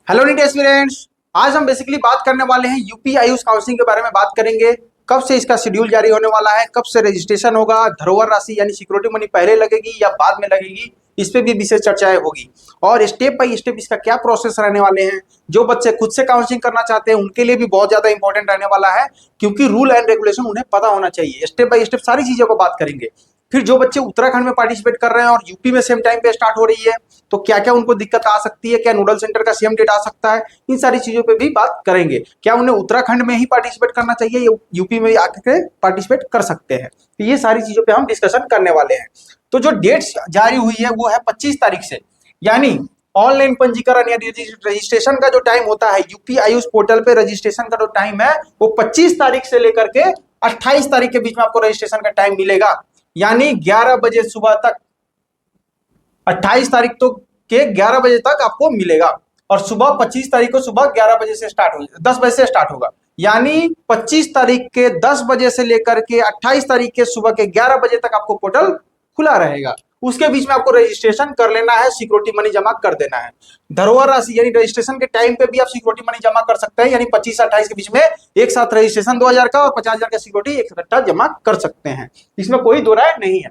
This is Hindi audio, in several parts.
Hello NEET aspirants. आज हम बेसिकली बात करने वाले हैं यूपी आयुष काउंसलिंग के बारे में बात करेंगे। कब से इसका शेड्यूल जारी होने वाला है, कब से रजिस्ट्रेशन होगा, धरोहर राशि यानी सिक्योरिटी मनी पहले लगेगी या बाद में लगेगी, इस पे भी विशेष चर्चाएं होगी। और स्टेप बाय स्टेप इसका क्या प्रोसेस रहने वाले हैं। जो बच्चे खुद से काउंसलिंग करना चाहते हैं उनके लिए भी बहुत ज्यादा इंपॉर्टेंट रहने वाला है, क्योंकि रूल एंड रेगुलेशन उन्हें पता होना चाहिए। स्टेप बाय स्टेप सारी चीजों को बात करेंगे। फिर जो बच्चे उत्तराखंड में पार्टिसिपेट कर रहे हैं और यूपी में सेम टाइम पे स्टार्ट हो रही है, तो क्या क्या उनको दिक्कत आ सकती है, क्या नोडल सेंटर का सेम डेट आ सकता है, इन सारी चीजों पे भी बात करेंगे। क्या उन्हें उत्तराखंड में ही पार्टिसिपेट करना चाहिए या यूपी में आकर पार्टिसिपेट कर सकते हैं, तो ये सारी चीजों पे हम डिस्कशन करने वाले हैं। तो जो डेट्स जारी हुई है वो है 25 तारीख से, यानी ऑनलाइन पंजीकरण या रजिस्ट्रेशन का जो टाइम होता है यूपी आयुष पोर्टल पे रजिस्ट्रेशन का जो टाइम है वो 25 तारीख से लेकर के 28 तारीख के बीच में आपको रजिस्ट्रेशन का टाइम मिलेगा। यानी 11 बजे सुबह तक, 28 तारीख तो के 11 बजे तक आपको मिलेगा। और सुबह 25 तारीख को सुबह 11 बजे से स्टार्ट होगा, 10 बजे से स्टार्ट होगा। यानी 25 तारीख के 10 बजे से लेकर के 28 तारीख के सुबह के 11 बजे तक आपको पोर्टल खुला रहेगा। उसके बीच में आपको रजिस्ट्रेशन कर लेना है, सिक्योरिटी मनी जमा कर देना है। धरोहर राशि यानी रजिस्ट्रेशन के टाइम पे भी आप सिक्योरिटी मनी जमा कर सकते हैं, यानी 25 से 28 के बीच में एक साथ रजिस्ट्रेशन 2000 का और 50,000 का सिक्योरिटी इकट्ठा जमा कर सकते हैं। इसमें कोई दो राय नहीं है।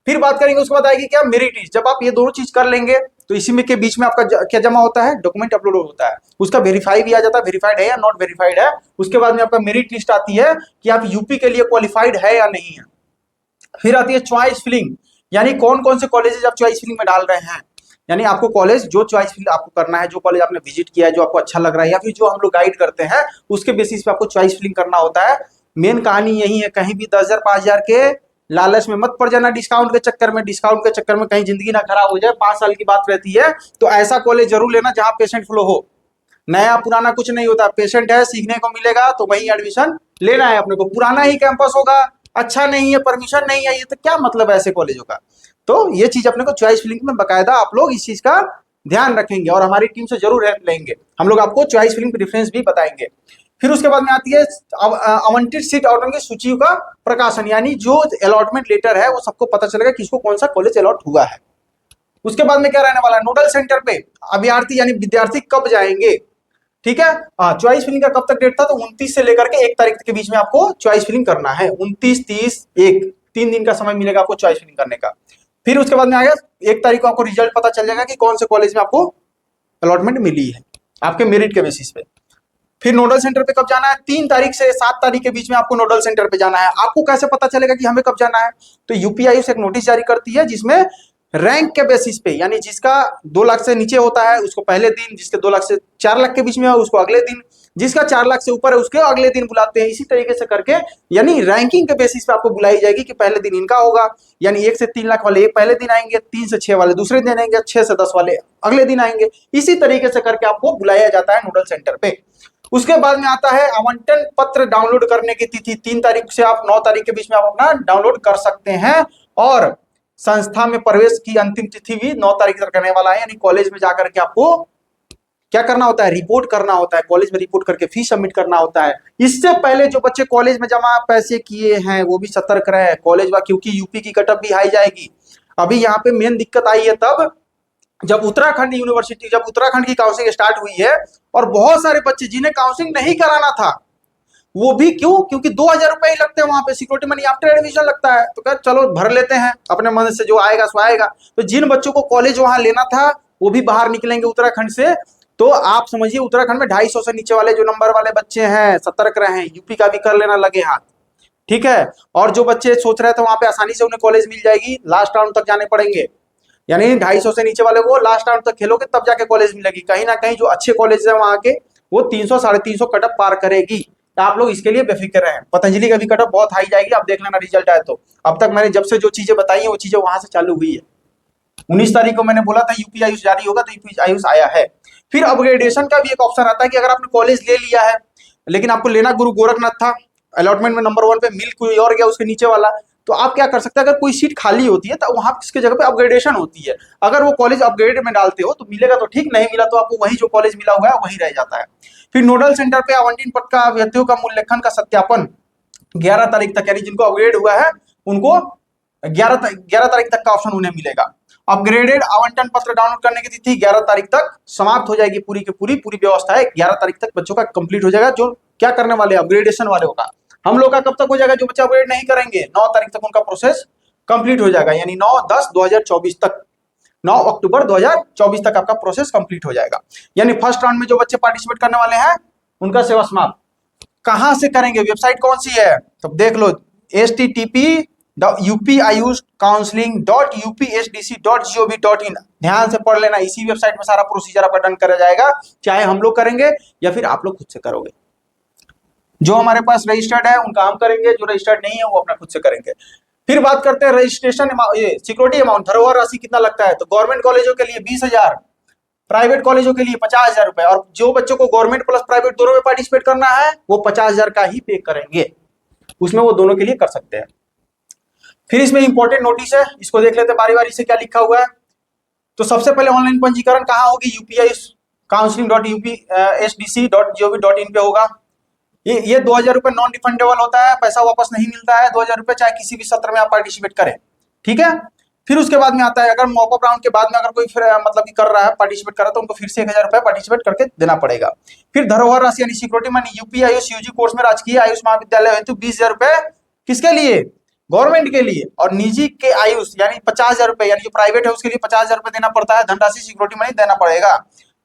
फिर बात करेंगे, उसके बाद आएगी क्या मेरिट लिस्ट। जब आप ये दोनों चीज कर लेंगे तो इसी में के बीच में आपका क्या जमा होता है, डॉक्यूमेंट अपलोड होता है, उसका वेरीफाई भी आ जाता है, वेरीफाइड है या नॉट वेरीफाइड है। उसके बाद में आपका मेरिट लिस्ट आती है कि आप यूपी के लिए क्वालिफाइड है या नहीं है। फिर आती है चॉइस फिलिंग, यानी कौन कौन से कॉलेजेस आप चॉइस फिलिंग में डाल रहे हैं। यानी आपको कॉलेज जो चॉइस फिल आपको करना है, जो कॉलेज आपने विजिट किया है, जो आपको अच्छा लग रहा है, या फिर जो हम लोग गाइड करते हैं उसके बेसिस पे आपको चॉइस फिलिंग करना होता है। मेन कहानी यही है, कहीं भी 10,000 5,000 के लालच में मत पड़ जाना, डिस्काउंट के चक्कर में कहीं जिंदगी ना खराब हो जाए। 5 साल की बात रहती है, तो ऐसा कॉलेज जरूर लेना जहां पेशेंट फ्लो हो। नया पुराना कुछ नहीं होता, पेशेंट है सीखने को मिलेगा तो वही एडमिशन लेना है अपने को। पुराना ही कैंपस होगा, अच्छा नहीं है, परमिशन नहीं है, ये तो क्या मतलब है ऐसे कॉलेजों का। तो ये चीज अपने को चॉइस फिलिंग में बकायदा आप लोग इस चीज का ध्यान रखेंगे और हमारी टीम से जरूर हेल्प लेंगे। हम लोग आपको चॉइस फिलिंग प्रेफरेंस भी बताएंगे। फिर उसके बाद में आती है आवंटित सीट आउटन की सूची का प्रकाशन, यानी जो अलॉटमेंट लेटर है वो सबको पता चलेगा किसको कौन सा कॉलेज अलॉट हुआ है। उसके बाद में क्या रहने वाला है, नोडल सेंटर पे अभ्यर्थी यानी विद्यार्थी कब जाएंगे। ठीक है, चॉइस फिलिंग का कब तक डेट था, तो 29 से लेकर के 1 तारीख के बीच में आपको चॉइस फिलिंग करना है। 29, 30, 1, 3 दिन का समय मिलेगा आपको चॉइस फिलिंग करने का। फिर उसके बाद में आएगा 1 तारीख को आपको रिजल्ट पता चल जाएगा कि कौन से कॉलेज में आपको अलॉटमेंट मिली है आपके मेरिट के बेसिस पे। फिर नोडल सेंटर पे कब जाना है, 3 तारीख से 7 तारीख के बीच में आपको नोडल सेंटर पे जाना है। आपको कैसे पता चलेगा कि हमें कब जाना है, तो यूपी आयुष एक नोटिस जारी करती है जिसमें रैंक के बेसिस पे, यानी जिसका 2 लाख से नीचे होता है उसको पहले दिन, जिसके 2 लाख से 4 लाख के बीच में है उसको अगले दिन, जिसका 4 लाख से ऊपर है उसके अगले दिन बुलाते हैं। इसी तरीके से करके यानी रैंकिंग के बेसिस पे आपको बुलाई जाएगी कि पहले दिन इनका होगा। यानी 1 से 3 लाख वाले एक पहले दिन आएंगे, 3 से 6 वाले दूसरे दिन आएंगे, 6 से 10 वाले अगले दिन आएंगे। इसी तरीके से करके आपको बुलाया जाता है नोडल सेंटर पे। उसके बाद में आता है आवंटन पत्र डाउनलोड करने की तिथि। 3 तारीख से आप 9 तारीख के बीच में आप अपना डाउनलोड कर सकते हैं। और संस्था में प्रवेश की अंतिम तिथि भी 9 तारीख तक करने वाला है। यानी कॉलेज में जाकर के आपको क्या करना होता है, रिपोर्ट करना होता है, कॉलेज में रिपोर्ट करके फीस सबमिट करना होता है। इससे पहले जो बच्चे कॉलेज में जमा पैसे किए हैं वो भी सतर्क रहे कॉलेज में, क्योंकि यूपी की कटअप भी हाई जाएगी। अभी यहाँ पे मेन दिक्कत आई है तब जब उत्तराखंड की काउंसलिंग स्टार्ट हुई है, और बहुत सारे बच्चे जिन्हें काउंसलिंग नहीं कराना था, वो भी क्यों, क्योंकि 2,000 रुपए ही लगते हैं वहां पे, सिक्योरिटी मनी आफ्टर एडमिशन लगता है, तो क्या चलो भर लेते हैं अपने मन से, जो आएगा सो आएगा। तो जिन बच्चों को कॉलेज वहां लेना था वो भी बाहर निकलेंगे उत्तराखंड से। तो आप समझिए उत्तराखंड में 250 से नीचे वाले जो नंबर वाले बच्चे हैं सतर्क रहे, यूपी का भी कर लेना लगे हाथ। ठीक है, और जो बच्चे सोच रहे थे वहां पे आसानी से उन्हें कॉलेज मिल जाएगी, लास्ट राउंड तक जाने पड़ेंगे। यानी 250 से नीचे वाले को लास्ट राउंड तक खेलोगे तब जाके कॉलेज मिलेगी। कहीं ना कहीं जो अच्छे कॉलेज है वहां के वो 300 350 कटअप पार करेगी। तो आप लोग इसके लिए बेफिक्र रहें। पतंजलि का भी कटअप बहुत हाई जाएगी, आप देख लेना रिजल्ट आए तो। अब तक मैंने जब से जो चीजें बताई है वो चीजें वहां से चालू हुई है। 19 तारीख को मैंने बोला था यूपी आयुष जारी होगा, तो यूपी आयुष आया है। फिर अपग्रेडेशन का भी एक ऑप्शन आता है कि अगर आपने कॉलेज ले लिया है लेकिन आपको लेना गुरु गोरखनाथ था, अलॉटमेंट में नंबर 1 पे मिल कोई और गया उसके नीचे वाला, तो आप क्या कर सकते हैं, अगर कोई सीट खाली होती है तो वहां इसके जगह पे अपग्रेडेशन होती है। अगर वो कॉलेज अपग्रेड में डालते हो तो मिलेगा तो ठीक, नहीं मिला तो आपको वही जो कॉलेज मिला हुआ है वही रह जाता है। फिर नोडल सेंटर पे आवंटन पत्र का अभ्यर्थियों का मूल्यांकन का सत्यापन 11 तारीख तक, यानी जिनको अपग्रेड हुआ है उनको 11 तारीख तक का ऑप्शन उन्हें मिलेगा। अपग्रेडेड आवंटन पत्र डाउनलोड करने की तिथि 11 तारीख तक समाप्त हो जाएगी। पूरी की पूरी व्यवस्था है 11 तारीख तक बच्चों का कंप्लीट हो जाएगा। जो क्या करने वाले अपग्रेडेशन वाले होगा, हम लोग का कब तक हो जाएगा? जो बच्चे अपग्रेड नहीं करेंगे 9 तारीख तक उनका प्रोसेस कंप्लीट हो जाएगा, यानी 9/10/2024 तक, 9 अक्टूबर 2024 तक आपका प्रोसेस कंप्लीट हो जाएगा। यानी फर्स्ट राउंड में जो बच्चे पार्टिसिपेट करने वाले हैं उनका सेवा समाप्त। कहां से करेंगे? वेबसाइट कौन सी है? तो देख लो, http://upIUScounseling.upsdc.gov.in। ध्यान से पढ़ लेना, इसी वेबसाइट में सारा प्रोसीजर आपका डन करा जाएगा, चाहे हम लोग करेंगे या फिर आप लोग खुद से करोगे। जो हमारे पास रजिस्टर्ड है उनका हम करेंगे, जो रजिस्टर्ड नहीं है वो अपना खुद से करेंगे। फिर बात करते हैं रजिस्ट्रेशन सिक्योरिटी अमाउंट, धरोहर राशि कितना लगता है? तो गवर्नमेंट कॉलेजों के लिए 20,000, प्राइवेट कॉलेजों के लिए 50,000 रुपए, और जो बच्चों को गवर्नमेंट प्लस प्राइवेट दोनों में पार्टिसिपेट करना है वो 50,000 का ही पे करेंगे, उसमें वो दोनों के लिए कर सकते हैं। फिर इसमें इंपॉर्टेंट नोटिस है, इसको देख लेते हैं बारी बारी से क्या लिखा हुआ है। तो सबसे पहले ऑनलाइन पंजीकरण कहाँ होगी? UPI counseling.upsdc.gov.in पे होगा। ये 2,000 रुपए नॉन रिफंडेबल होता है, पैसा वापस नहीं मिलता है। 2,000 रुपए चाहे किसी भी सत्र में आप पार्टिसिपेट करें, ठीक है। फिर उसके बाद में आता है, अगर मॉपअप राउंड के बाद में अगर कोई फिर मतलब कि कर रहा है, पार्टिसिपेट कर रहा है, तो उनको फिर से 1,000 रुपए पार्टिसिपेट करके देना पड़ेगा। फिर धरोहर राशि यानी security money UP AYUSH UG course में राजकीय आयुष महाविद्यालय हेतु 20,000 रुपए किसके लिए? गवर्नमेंट के लिए। और निजी के आयुष यानी 50,000 रुपए, यानी जो प्राइवेट है उसके लिए 50,000 रुपए देना पड़ता है, धनराशि सिक्योरिटी मनी देना पड़ेगा।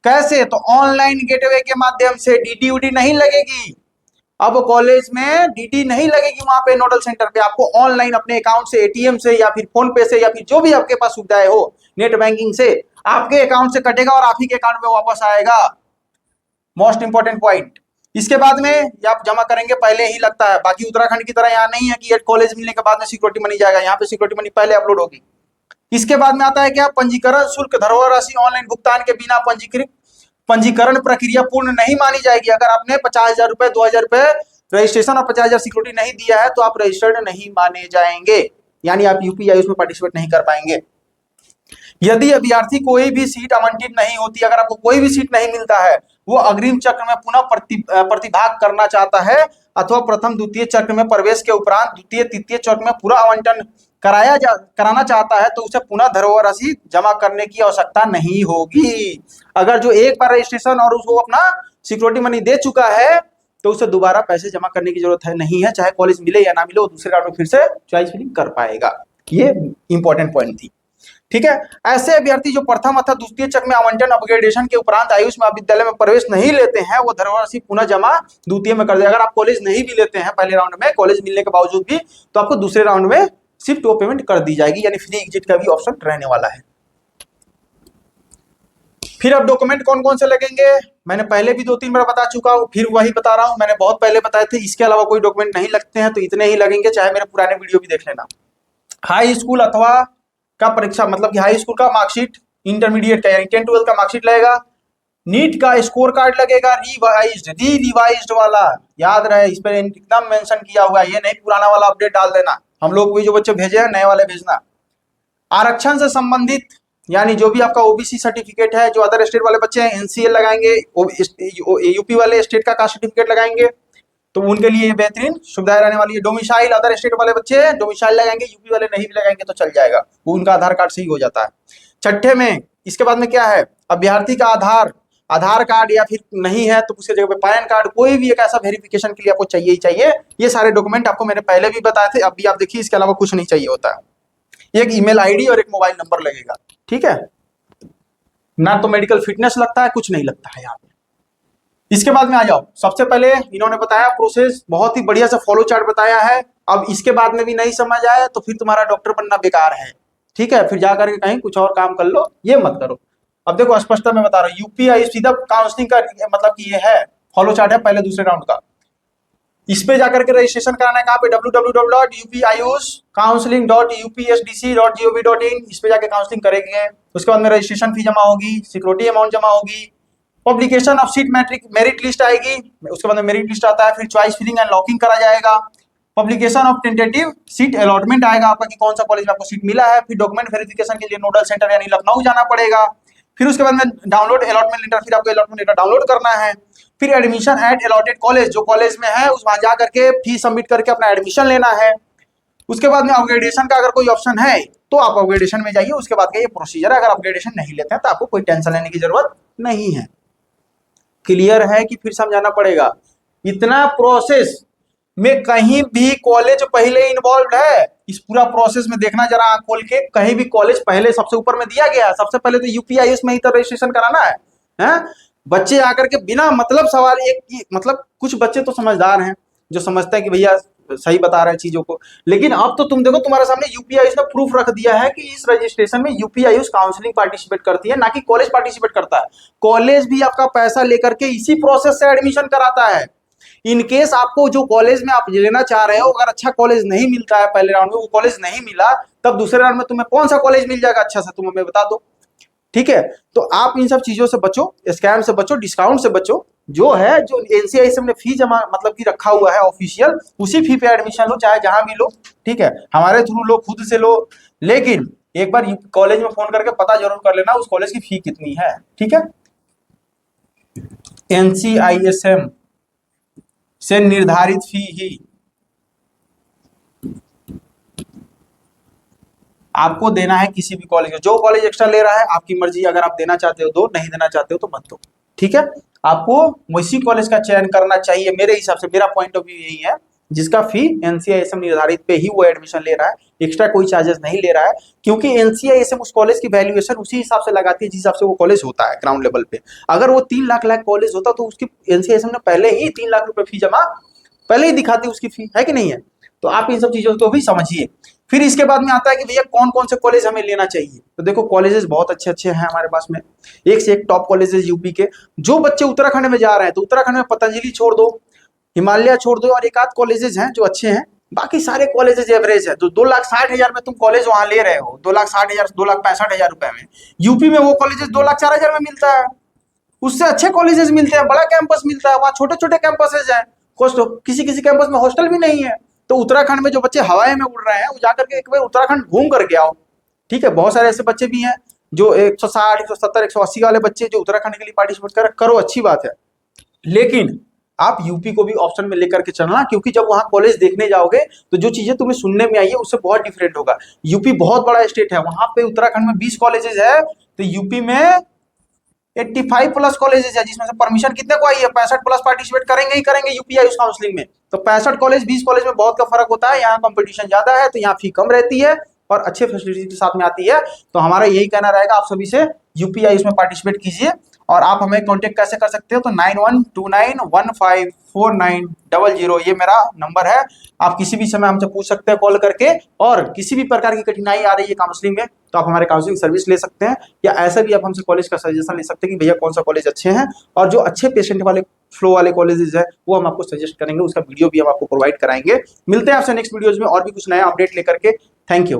कैसे? तो ऑनलाइन गेटवे के माध्यम से, डीडी उडी नहीं लगेगी। अब कॉलेज में डीडी नहीं लगेगी, वहां पे नोडल सेंटर पे आपको ऑनलाइन अपने अकाउंट से, एटीएम से या फिर फोन पे से या फिर जो भी आपके पास सुविधाएं हो, नेट बैंकिंग से आपके अकाउंट से कटेगा और आप ही के अकाउंट में वापस आएगा। Most important point. इसके बाद में ये आप जमा करेंगे पहले ही लगता है, बाकी उत्तराखंड की तरह यहाँ नहीं है कि कॉलेज मिलने के बाद में सिक्योरिटी मनी जाएगा, यहाँ पे सिक्योरिटी मनी पहले अपलोड होगी। इसके बाद में आता है क्या? पंजीकरण शुल्क, धरोहर राशि ऑनलाइन भुगतान के बिना पंजीकरण प्रक्रिया पूर्ण नहीं मानी जाएगी। अगर आपने 50,000 रुपए, 2,000 रुपए रजिस्ट्रेशन और 50,000 सिक्योरिटी नहीं दिया है तो आप रजिस्टर्ड नहीं माने जाएंगे, यानी आप यूपीआई उसमें पार्टिसिपेट नहीं कर पाएंगे। यदि अभ्यर्थी कोई भी सीट आवंटित नहीं होती, अगर आपको कोई भी सीट नहीं मिलता है, वो अग्रिम चक्र में पुनः प्रतिभाग करना चाहता है अथवा प्रथम द्वितीय चक्र में प्रवेश के उपरांत द्वितीय तृतीय चक्र में पूरा आवंटन कराना चाहता है, तो उसे पुनः धरोहर राशि जमा करने की आवश्यकता नहीं होगी। अगर जो एक बार रजिस्ट्रेशन और उसको अपना सिक्योरिटी मनी दे चुका है तो उसे दोबारा पैसे जमा करने की जरूरत है नहीं है, चाहे कॉलेज मिले या ना मिले, वो दूसरे राउंड में फिर से चॉइस फिलिंग कर पाएगा। ये इंपॉर्टेंट पॉइंट थी, ठीक है। ऐसे अभ्यर्थी जो प्रथम अथवा द्वितीय चक्र में आवंटन अपग्रेडेशन के उपरांत आयुष महाविद्यालय में प्रवेश नहीं लेते हैं, वो धरोहर राशि पुनः जमा द्वितीय में कर दे। अगर आप कॉलेज नहीं भी लेते हैं पहले राउंड में, कॉलेज मिलने के बावजूद भी, तो आपको दूसरे राउंड में सिर्फ वो पेमेंट कर दी जाएगी, यानी फ्री एग्जिट का भी ऑप्शन रहने वाला है। फिर अब डॉक्यूमेंट कौन कौन से लगेंगे, मैंने पहले भी 2-3 बार बता चुका हूं, फिर वही बता रहा हूं, मैंने बहुत पहले बताए थे। इसके अलावा कोई डॉक्यूमेंट नहीं लगते हैं, तो इतने ही लगेंगे, चाहे मेरे पुराने वीडियो भी देख लेना। हाई स्कूल अथवा का परीक्षा, मतलब कि हाई स्कूल का मार्कशीट, इंटरमीडिएट का यानी 10-12 का मार्कशीट लगेगा, नीट का स्कोर कार्ड लगेगा, रिवाइज्ड वाला, याद रहे इस पर एकदम मेंशन किया हुआ है, ये नहीं पुराना वाला अपडेट डाल देना। हम लोग भी जो बच्चे भेजे हैं नए वाले भेजना। आरक्षण से संबंधित यानी जो भी आपका ओबीसी सर्टिफिकेट है, जो अदर स्टेट वाले बच्चे हैं एनसीएल लगाएंगे, यूपी वाले स्टेट का कास्ट सर्टिफिकेट लगाएंगे, तो उनके लिए ये बेहतरीन सुविधाएं रहने वाली है। डोमिसाइल, अदर स्टेट वाले बच्चे डोमिसाइल लगाएंगे, यूपी वाले नहीं भी लगाएंगे तो चल जाएगा, वो उनका आधार कार्ड से ही हो जाता है। छठे में इसके बाद में क्या है, अभ्यर्थी का आधार कार्ड या फिर नहीं है तो उसके जगह पे पैन कार्ड, कोई भी एक ऐसा वेरिफिकेशन के लिए आपको चाहिए ही चाहिए। ये सारे डॉक्यूमेंट आपको मैंने पहले भी बताए थे, अब भी आप देखिए, इसके अलावा कुछ नहीं चाहिए होता है। एक ईमेल आईडी और एक मोबाइल नंबर लगेगा, ठीक है ना। तो मेडिकल फिटनेस लगता है, कुछ नहीं लगता है यहाँ पे। इसके बाद में आ जाओ, सबसे पहले इन्होंने बताया प्रोसेस, बहुत ही बढ़िया सा फॉलो चार्ट बताया है। अब इसके बाद में भी नहीं समझ आया तो फिर तुम्हारा डॉक्टर बनना बेकार है, ठीक है, फिर जाकर के कहीं कुछ और काम कर लो, ये मत करो। अब देखो स्पष्टता मैं बता रहा हूँ, यूपीआई सीधा काउंसलिंग का मतलब कि ये है फॉलो चार्ट है पहले दूसरे राउंड का। इस पे जाकर के रजिस्ट्रेशन कराना है, कहाँ पे? www.upius.counseling.upsdc.gov.in, इस पे जाके काउंसलिंग करेंगे। उसके बाद में रजिस्ट्रेशन फी जमा होगी, सिक्योरिटी अमाउंट जमा होगी, publication of seat merit list आएगी, उसके बाद में मेरिट लिस्ट आता है, फिर चॉइस फिलिंग एंड लॉकिंग करा जाएगा, publication of tentative seat allotment आएगा आपका कि कौन सा कॉलेज में आपको सीट मिला है, फिर डॉक्यूमेंट वेरिफिकेशन के लिए नोडल सेंटर यानी लखनऊ जाना पड़ेगा, फिर उसके बाद में डाउनलोड अलॉटमेंट लेटर, फिर आपको अलॉटमेंट लेटर डाउनलोड करना है, फिर एडमिशन एट अलॉटेड कॉलेज, जो कॉलेज में है उस वहां जाकर के फीस सबमिट करके अपना एडमिशन लेना है। उसके बाद में अपग्रेडेशन का अगर कोई ऑप्शन है तो आप अपग्रेडेशन में जाइए, उसके बाद का ये प्रोसीजर है। अगर अपग्रेडेशन नहीं लेते हैं तो आपको कोई टेंशन लेने की जरूरत नहीं है। क्लियर है कि फिर समझाना पड़ेगा? इतना प्रोसेस में कहीं भी कॉलेज पहले इन्वॉल्व है? इस पूरा प्रोसेस में देखना जरा आंख खोल के, कहीं भी कॉलेज पहले सबसे ऊपर में दिया गया है? सबसे पहले तो यूपीआईएस में ही तो रजिस्ट्रेशन कराना है, हैं? बच्चे आकर के बिना मतलब सवाल एक मतलब कुछ बच्चे तो समझदार हैं जो समझते हैं कि भैया सही बता रहे हैं चीजों को, लेकिन अब तो तुम देखो तुम्हारे सामने यूपीआईएस ने प्रूफ रख दिया है कि इस रजिस्ट्रेशन में यूपीआईएस काउंसलिंग पार्टिसिपेट करती है, ना कि कॉलेज पार्टिसिपेट करता है। कॉलेज भी आपका पैसा लेकर के इसी प्रोसेस से एडमिशन कराता है। इन केस आपको जो कॉलेज में आप लेना चाह रहे हो, अगर अच्छा कॉलेज नहीं मिलता है पहले राउंड में, वो कॉलेज नहीं मिला, तब दूसरे राउंड में तुम्हें कौन सा कॉलेज मिल जाएगा अच्छा सा, तुम हमें बता दो। ठीक है, तो आप इन सब चीजों से बचो, स्कैम से बचो, डिस्काउंट से बचो। जो है, जो एनसीआईएसएम ने फी जमा मतलब कि रखा हुआ है ऑफिशियल, उसी फी पे एडमिशन लो, चाहे जहां भी लो। ठीक है, हमारे थ्रू लो, खुद से लो, लेकिन एक बार कॉलेज में फोन करके पता जरूर कर लेना उस कॉलेज की फी कितनी है। ठीक है, एनसीआईएसएम से निर्धारित फी ही आपको देना है किसी भी कॉलेज में। जो कॉलेज एक्स्ट्रा ले रहा है आपकी मर्जी, अगर आप देना चाहते हो दो, नहीं देना चाहते हो तो मत दो। ठीक है, आपको उसी कॉलेज का चयन करना चाहिए मेरे हिसाब से, मेरा पॉइंट ऑफ व्यू यही है, जिसका फी एनसीआईएसएम निर्धारित पे ही वो एडमिशन ले रहा है, एक्स्ट्रा कोई चार्जेस नहीं ले रहा है। क्योंकि एनसीआईएसएम उस कॉलेज की वैल्यूएशन उसी हिसाब से लगाती है जिस हिसाब से वो कॉलेज होता है ग्राउंड लेवल पे। अगर वो 3 लाख कॉलेज होता तो उसकी एनसीआईएसएम ने पहले ही 3 लाख रुपए फी जमा पहले ही दिखाती उसकी फी, है कि नहीं है? तो आप इन सब चीजों को भी समझिए। फिर इसके बाद में आता है कि भैया कौन कौन से कॉलेज हमें लेना चाहिए। तो देखो कॉलेजेस बहुत अच्छे अच्छे हैं हमारे पास में, एक से एक टॉप कॉलेजेस यूपी के। जो बच्चे उत्तराखंड में जा रहे हैं तो उत्तराखंड में पतंजलि छोड़ दो, हिमालय छोड़ दो, और एक आध कॉलेजेस हैं जो अच्छे हैं, बाकी सारे कॉलेजेस एवरेज है। तो 2,60,000 में तुम कॉलेज वहां ले रहे हो, 2,60,000 2,65,000 रुपए में। यूपी में वो कॉलेजेस 2,04,000 में मिलता है, उससे अच्छे कॉलेजेस मिलते हैं, बड़ा कैंपस मिलता है, वहाँ छोटे छोटे कैंपसेज हैं, किसी किसी कैंपस में हॉस्टल भी नहीं है। तो उत्तराखंड में जो बच्चे हवाई में उड़ रहे हैं वो जाकर के एक बार उत्तराखंड घूम करके आओ। ठीक है, बहुत सारे ऐसे बच्चे भी हैं जो 160, 170, 180 वाले बच्चे जो उत्तराखंड के लिए पार्टिसिपेट करो, अच्छी बात है। लेकिन आप यूपी को भी ऑप्शन में लेकर के चलना, क्योंकि जब वहां कॉलेज देखने जाओगे तो जो चीजें तुम्हें सुनने में आई है उससे बहुत डिफरेंट होगा। यूपी बहुत बड़ा स्टेट है, वहां पे उत्तराखंड में 20 कॉलेजेस है, तो यूपी में 85 प्लस कॉलेजेस है, जिसमें से परमिशन कितने को आई है? 65 प्लस पार्टिसिपेट करेंगे ही करेंगे यूपीआईएस काउंसलिंग में। तो 65 कॉलेज 20 कॉलेज में बहुत का फर्क होता है। यहाँ कंपटीशन ज्यादा है तो यहाँ फी कम रहती है और अच्छे फैसिलिटी के साथ में आती है। तो हमारा यही कहना रहेगा आप सभी से, यूपीआईएस में पार्टिसिपेट कीजिए। और आप हमें कांटेक्ट कैसे कर सकते हो? तो 9129154900 ये मेरा नंबर है। आप किसी भी समय हमसे पूछ सकते हैं कॉल करके, और किसी भी प्रकार की कठिनाई आ रही है काउंसलिंग में तो आप हमारे काउंसलिंग सर्विस ले सकते हैं, या ऐसा भी आप हमसे कॉलेज का सजेशन ले सकते हैं कि भैया कौन सा कॉलेज अच्छे हैं, और जो अच्छे पेशेंट वाले फ्लो वाले कॉलेजेस है वो हम आपको सजेस्ट करेंगे, उसका वीडियो भी हम आपको प्रोवाइड कराएंगे। मिलते हैं आपसे नेक्स्ट वीडियोज में और भी कुछ नया अपडेट लेकर के। Thank you.